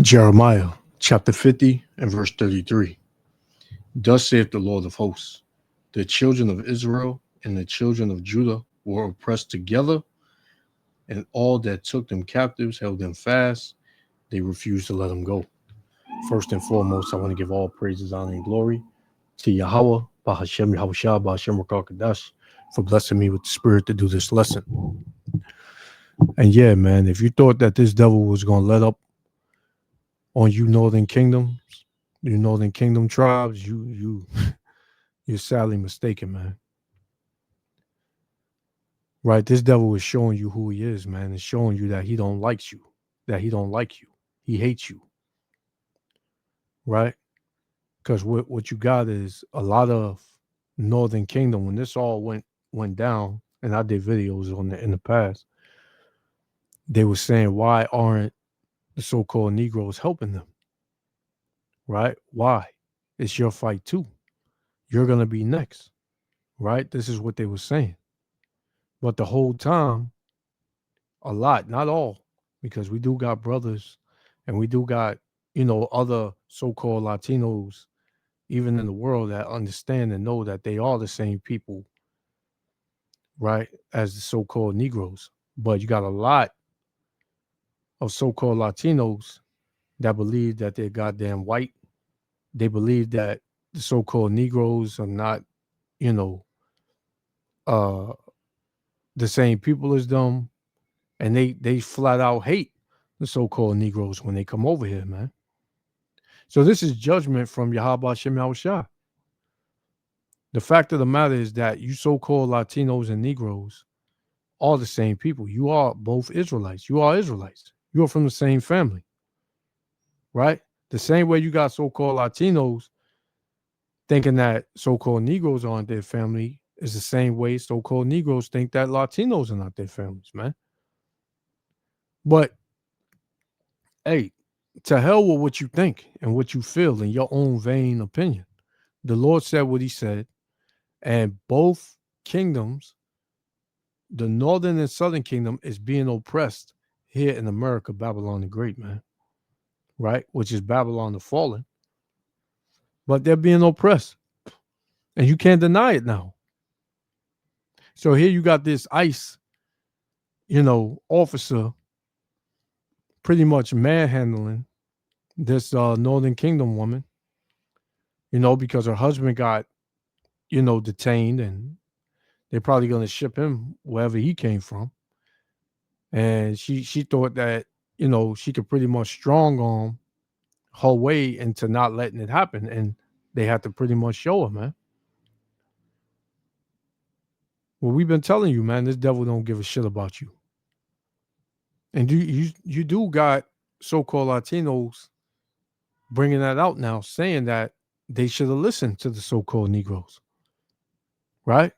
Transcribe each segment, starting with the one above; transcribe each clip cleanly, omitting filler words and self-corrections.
Jeremiah chapter 50 and verse 33. Thus saith the Lord of hosts, the children of Israel and the children of Judah were oppressed together, and all that took them captives held them fast. They refused to let them go. First and foremost, I want to give all praises, honor, and glory to Yahweh, Bahashem Yahushua, Bahashem Rakakadash, for blessing me with the spirit to do this lesson. And yeah, man, if you thought that this devil was going to let up on you northern kingdoms, you northern kingdom tribes, you're sadly mistaken, man. Right? This devil is showing you who he is, man. It's showing you that he don't like you, that he don't like you. He hates you. Right? Because what you got is a lot of northern kingdom. When this all went down, and I did videos on it in the past, they were saying, why aren't the so-called Negroes helping them? Right? Why? It's your fight too. You're gonna be next. Right? This is what they were saying. But the whole time, a lot, not all, because we do got brothers and we do got, other so-called Latinos, even in the world, that understand and know that they are the same people, right, as the so-called Negroes. But you got a lot of so-called Latinos that believe that they're goddamn white. They believe that the so-called Negroes are not, you know, uh, the same people as them. And they flat out hate the so-called Negroes when they come over here, man. So this is judgment from Yahweh Shem Yahushua. The fact of the matter is that you so-called Latinos and Negroes are the same people. You are both Israelites. You are Israelites. You are from the same family, right? The same way you got so-called Latinos thinking that so-called Negroes aren't their family is the same way so-called Negroes think that Latinos are not their families, man. But, hey, to hell with what you think and what you feel in your own vain opinion. The Lord said what he said, and both kingdoms, the northern and southern kingdom, is being oppressed here in America, Babylon the Great, man, right? Which is Babylon the Fallen. But they're being oppressed, and you can't deny it now. So here you got this ICE, officer pretty much manhandling this northern kingdom woman, because her husband got, detained, and they're probably going to ship him wherever he came from. And she thought that, she could pretty much strong arm her way into not letting it happen. And they had to pretty much show her, man. Well, we've been telling you, man, this devil don't give a shit about you. And you do got so-called Latinos bringing that out now, saying that they should have listened to the so-called Negroes, right?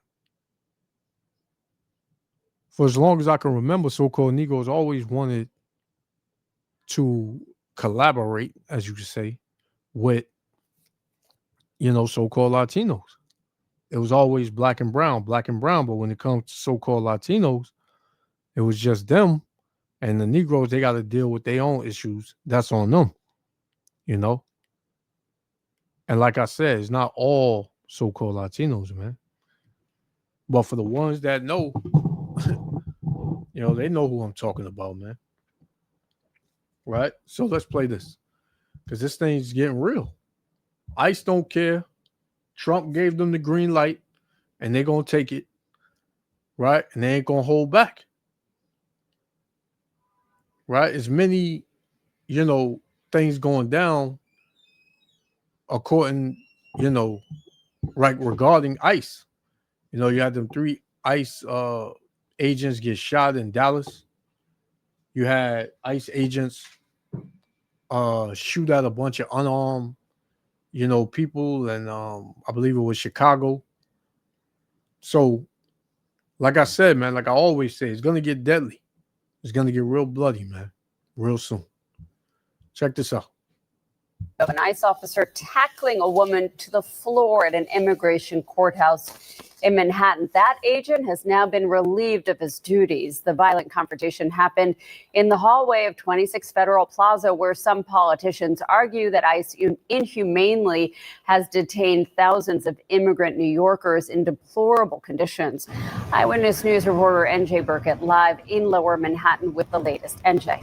For as long as I can remember, so-called Negroes always wanted to collaborate, as you could say, with, so-called Latinos. It was always black and brown. But when it comes to so-called Latinos, it was just them. And the Negroes, they got to deal with their own issues. That's on them, And like I said, it's not all so-called Latinos, man. But for the ones that know, they know who I'm talking about, man. Right? So let's play this. Because this thing's getting real. ICE don't care. Trump gave them the green light, and they're going to take it. Right? And they ain't going to hold back. Right? As many, things going down according, right, regarding ICE. You had them 3 ICE agents get shot in Dallas. You had ICE agents shoot at a bunch of unarmed, people, and I believe it was Chicago. So, like I said, man, like I always say, it's gonna get deadly. It's gonna get real bloody, man, real soon. Check this out. An ICE officer tackling a woman to the floor at an immigration courthouse in Manhattan. That agent has now been relieved of his duties. The violent confrontation happened in the hallway of 26 Federal Plaza, where some politicians argue that ICE inhumanely has detained thousands of immigrant New Yorkers in deplorable conditions. Eyewitness News reporter NJ Burkett live in Lower Manhattan with the latest. NJ.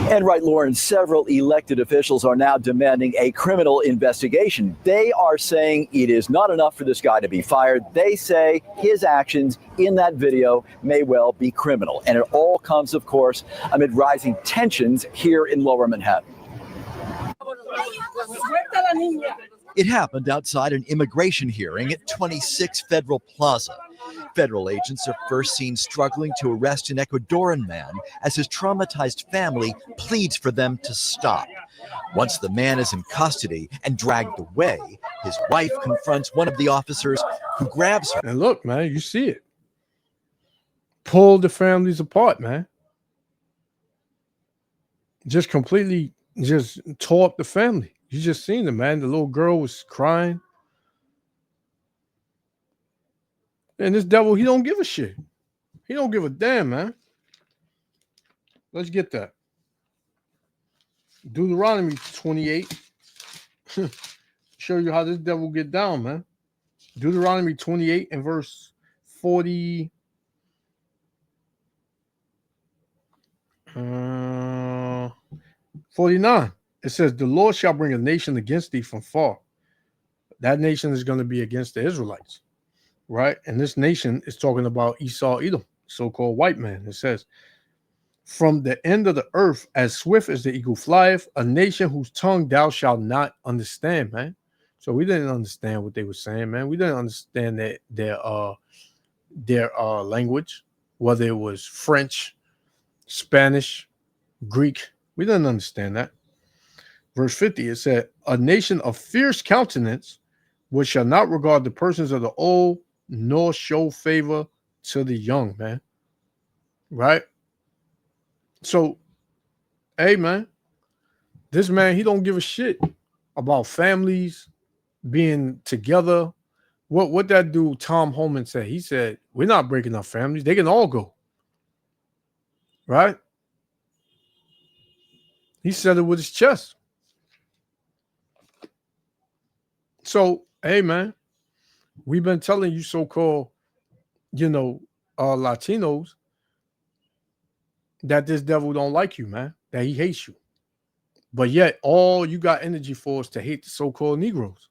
And right, Lauren, several elected officials are now demanding a criminal investigation. They are saying it is not enough for this guy to be fired. They say his actions in that video may well be criminal. And it all comes, of course, amid rising tensions here in Lower Manhattan. It happened outside an immigration hearing at 26 Federal Plaza. Federal agents are first seen struggling to arrest an Ecuadorian man as his traumatized family pleads for them to stop. Once the man is in custody and dragged away, his wife confronts one of the officers who grabs her. And look, man, you see it. Pull the families apart, man. Just completely just tore up the family. You just seen it, man. The little girl was crying. And this devil, he don't give a shit. He don't give a damn, man. Let's get that. Deuteronomy 28. Show you how this devil get down, man. Deuteronomy 28 and verse 40. 49. It says, the Lord shall bring a nation against thee from far. That nation is going to be against the Israelites. Right? And this nation is talking about Esau, Edom, so-called white man. It says, from the end of the earth, as swift as the eagle flieth, a nation whose tongue thou shalt not understand, man. So we didn't understand what they were saying, man. We didn't understand their language, whether it was French, Spanish, Greek. We didn't understand that. Verse 50, it said, a nation of fierce countenance, which shall not regard the persons of the old, nor show favor to the young, man. Right? So, hey, man, this man, he don't give a shit about families being together. What that dude, Tom Homan, said, he said, we're not breaking up families. They can all go. Right? He said it with his chest. So, hey, man, we've been telling you so-called, Latinos that this devil don't like you, man, that he hates you. But yet all you got energy for is to hate the so-called Negroes.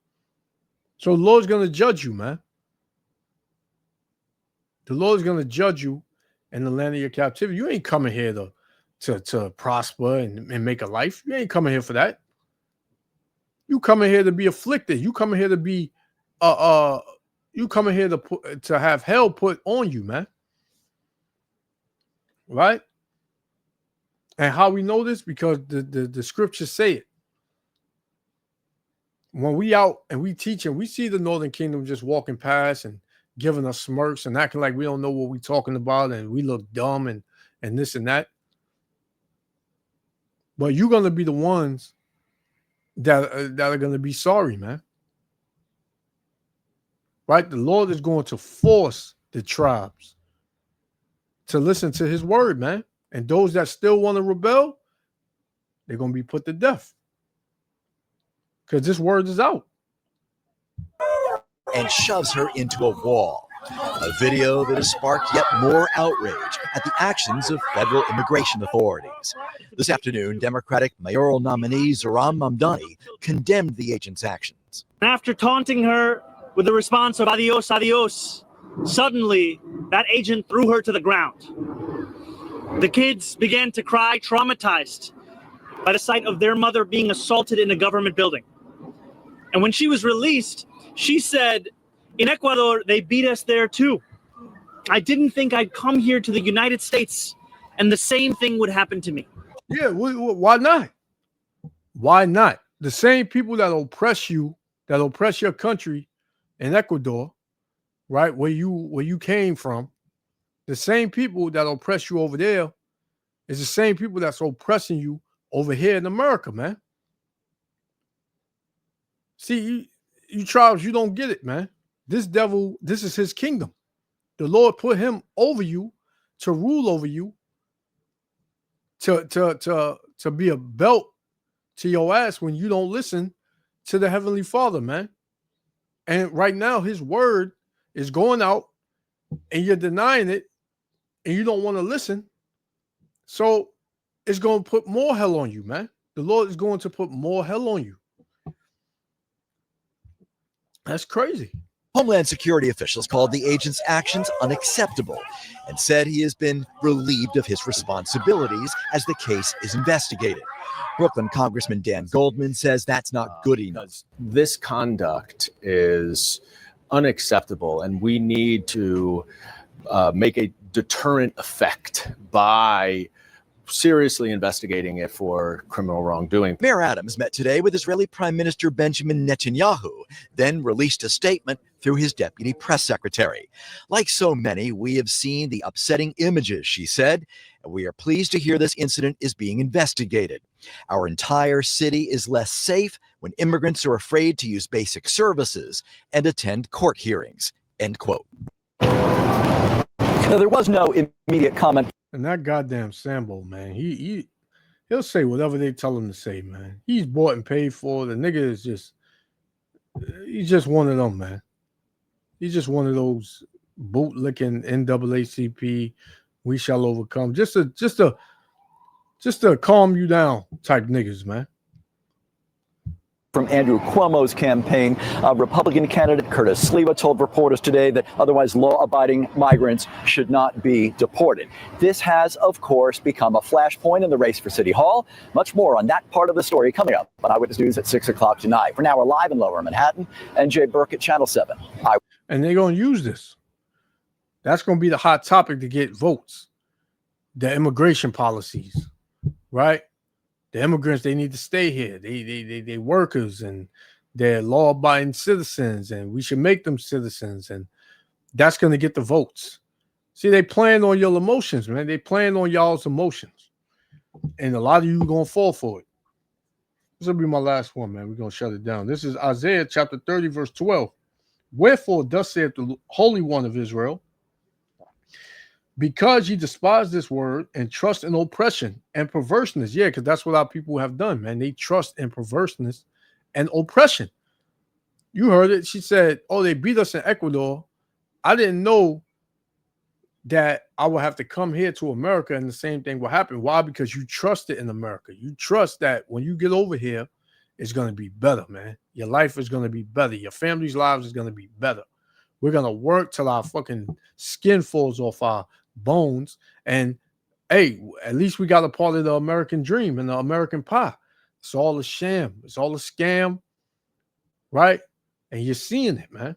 So the Lord's going to judge you, man. The Lord's going to judge you in the land of your captivity. You ain't coming here to prosper and make a life. You ain't coming here for that. You coming here to be afflicted. You coming here to be you coming here to have hell put on you, man. Right? And how we know this? Because the scriptures say it. When we out and we teach and we see the Northern Kingdom just walking past and giving us smirks and acting like we don't know what we're talking about and we look dumb and this and that. But you're going to be the ones that are going to be sorry, man. Right? The Lord is going to force the tribes to listen to his word, man. And those that still want to rebel, they're going to be put to death. Because this word is out. And shoves her into a wall. A video that has sparked yet more outrage at the actions of federal immigration authorities. This afternoon, Democratic mayoral nominee Zohran Mamdani condemned the agent's actions. After taunting her with the response of adios, adios, suddenly that agent threw her to the ground. The kids began to cry, traumatized by the sight of their mother being assaulted in a government building. And when she was released, she said, in Ecuador, they beat us there too. I didn't think I'd come here to the United States and the same thing would happen to me. Yeah, why not? Why not? The same people that oppress you, that oppress your country in Ecuador, right, where you came from, the same people that oppress you over there is the same people that's oppressing you over here in America, man. See, you tribes, you don't get it, man. This devil, this is his kingdom. The Lord put him over you to rule over you, to be a belt to your ass when you don't listen to the Heavenly Father, man. And right now, his word is going out and you're denying it and you don't want to listen. So it's going to put more hell on you, man. The Lord is going to put more hell on you. That's crazy. Homeland Security officials called the agent's actions unacceptable and said he has been relieved of his responsibilities as the case is investigated. Brooklyn Congressman Dan Goldman says that's not good enough. This conduct is unacceptable, and we need to make a deterrent effect by seriously investigating it for criminal wrongdoing. Mayor Adams met today with Israeli Prime Minister Benjamin Netanyahu, then released a statement through his deputy press secretary. Like so many, we have seen the upsetting images, she said, and we are pleased to hear this incident is being investigated. Our entire city is less safe when immigrants are afraid to use basic services and attend court hearings, end quote. Now, there was no immediate comment. And that goddamn Sambo, man, he'll say whatever they tell him to say, man. He's bought and paid for. The nigga is he's just one of them, man. He's just one of those bootlicking NAACP, we shall overcome. Just to calm you down type niggas, man. From Andrew Cuomo's campaign, Republican candidate Curtis Sliwa told reporters today that otherwise law-abiding migrants should not be deported. This has, of course, become a flashpoint in the race for City Hall. Much more on that part of the story coming up on Eyewitness News at 6 o'clock tonight. For now, we're live in Lower Manhattan. NJ Burke at Channel 7. And they're going to use this. That's going to be the hot topic to get votes. The immigration policies, right? The immigrants, they need to stay here. They workers and they're law-abiding citizens, and we should make them citizens, and that's going to get the votes. See, they playing on your emotions, man. They playing on y'all's emotions, and a lot of you going to fall for it. This will be my last one, man. We're going to shut it down. This is Isaiah chapter 30, verse 12. Wherefore, thus saith the Holy One of Israel, because ye despise this word and trust in oppression and perverseness. Yeah, because that's what our people have done, man. They trust in perverseness and oppression. You heard it. She said, oh, they beat us in Ecuador. I didn't know that I would have to come here to America and the same thing will happen. Why? Because you trusted in America. You trust that when you get over here, it's going to be better, man. Your life is going to be better. Your family's lives is going to be better. We're going to work till our fucking skin falls off our bones, and hey, at least we got a part of the American dream and the American pie. It's all a sham. It's all a scam, right? And you're seeing it, man.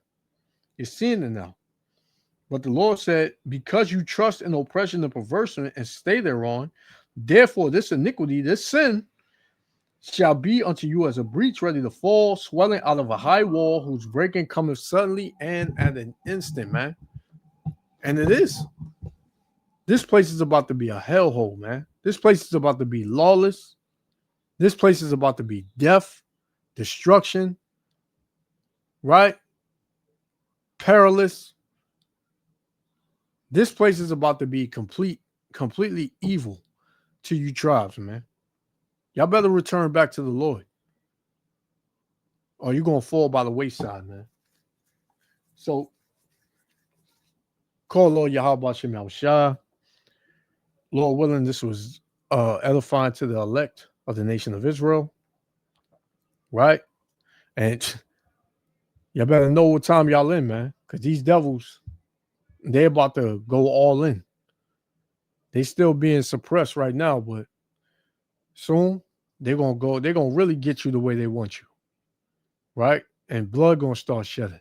You're seeing it now. But the Lord said, because you trust in oppression and perversion and stay thereon, therefore this iniquity, this sin, shall be unto you as a breach ready to fall, swelling out of a high wall, whose breaking cometh suddenly and at an instant, man. And it is. This place is about to be a hellhole, man. This place is about to be lawless. This place is about to be death, destruction, right? Perilous. This place is about to be completely evil to you tribes, man. Y'all better return back to the Lord, or you're going to fall by the wayside, man. So, call Lord Yahweh Shem Yahushua. Lord willing, this was edifying to the elect of the nation of Israel, right? And y'all better know what time y'all in, man, because these devils, they're about to go all in. They still being suppressed right now, but soon they're gonna really get you the way they want you, right? And blood gonna start shedding.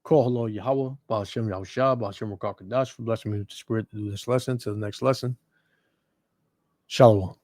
Call Lord Yahweh, Ba'ashem Yahushua, Ba'ashem Rakakadash, for blessing me with the spirit to do this lesson. To the next lesson. Shalom.